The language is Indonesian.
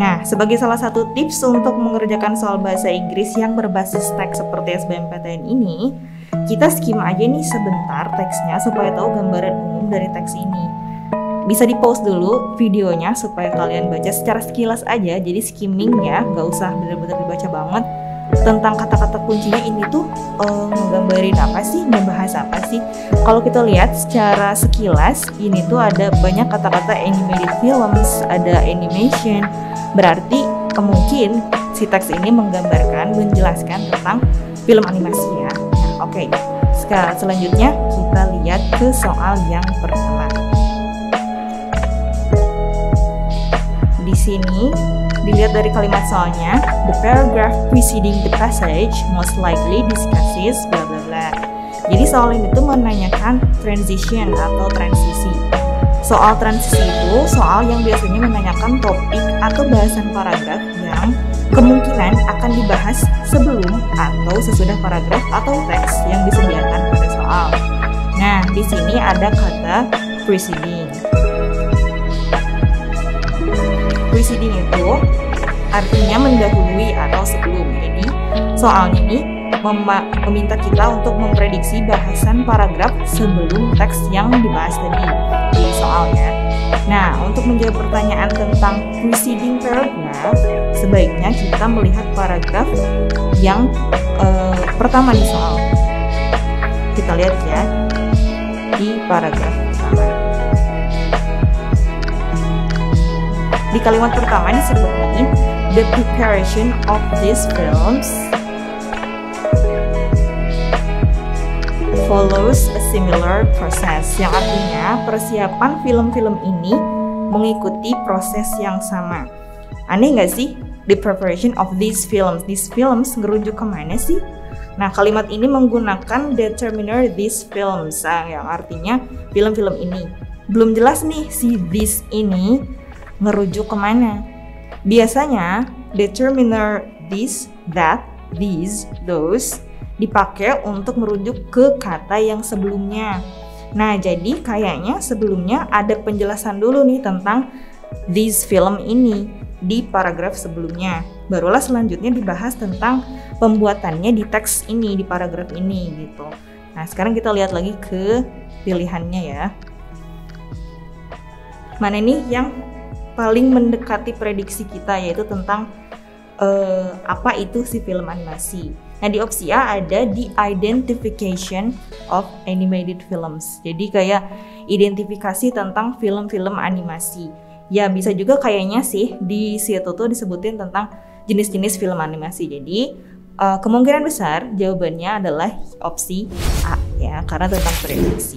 Nah, sebagai salah satu tips untuk mengerjakan soal bahasa Inggris yang berbasis teks seperti SBMPTN ini, kita skim aja nih sebentar teksnya supaya tahu gambaran umum dari teks ini. Bisa di-pause dulu videonya supaya kalian baca secara sekilas aja, jadi skimming ya, nggak usah benar-benar dibaca banget. Tentang kata-kata kuncinya ini tuh ngegambarin apa sih, ngebahas apa sih. Kalau kita lihat secara sekilas, ini tuh ada banyak kata-kata animated films, ada animation. Berarti mungkin si teks ini menggambarkan, menjelaskan tentang film animasi ya. Nah, oke. Selanjutnya kita lihat ke soal yang pertama. Di sini dilihat dari kalimat soalnya, the paragraph preceding the passage most likely discusses bla bla bla. Jadi soal ini tuh menanyakan transition atau transisi. Soal transisi itu soal yang biasanya menanyakan topik atau bahasan paragraf yang kemungkinan akan dibahas sebelum atau sesudah paragraf atau teks yang disediakan pada soal. Nah, di sini ada kata preceding. Preceding itu artinya mendahului atau sebelum. Jadi soalnya nih meminta kita untuk memprediksi bahasan paragraf sebelum teks yang dibahas tadi di soalnya. Nah, untuk menjawab pertanyaan tentang preceding paragraph, sebaiknya kita melihat paragraf yang pertama di soal. Kita lihat ya di paragraf pertama. Di kalimat pertama disebutkan the preparation of these films follows a similar process, yang artinya persiapan film-film ini mengikuti proses yang sama. Aneh nggak sih? The preparation of these films ngerujuk kemana sih? Nah, kalimat ini menggunakan determiner these films, yang artinya film-film ini. Belum jelas nih si this ini ngerujuk kemana. Biasanya determiner this, that, these, those dipakai untuk merujuk ke kata yang sebelumnya. Nah, jadi kayaknya sebelumnya ada penjelasan dulu nih tentang this film ini di paragraf sebelumnya. Barulah selanjutnya dibahas tentang pembuatannya di teks ini, di paragraf ini gitu. Nah, sekarang kita lihat lagi ke pilihannya ya. Mana nih yang paling mendekati prediksi kita, yaitu tentang apa itu si film animasi. Nah, di opsi A ada the identification of animated films. Jadi kayak identifikasi tentang film-film animasi. Ya, bisa juga kayaknya sih di situ tuh disebutin tentang jenis-jenis film animasi. Jadi kemungkinan besar jawabannya adalah opsi A ya, karena tentang prediksi.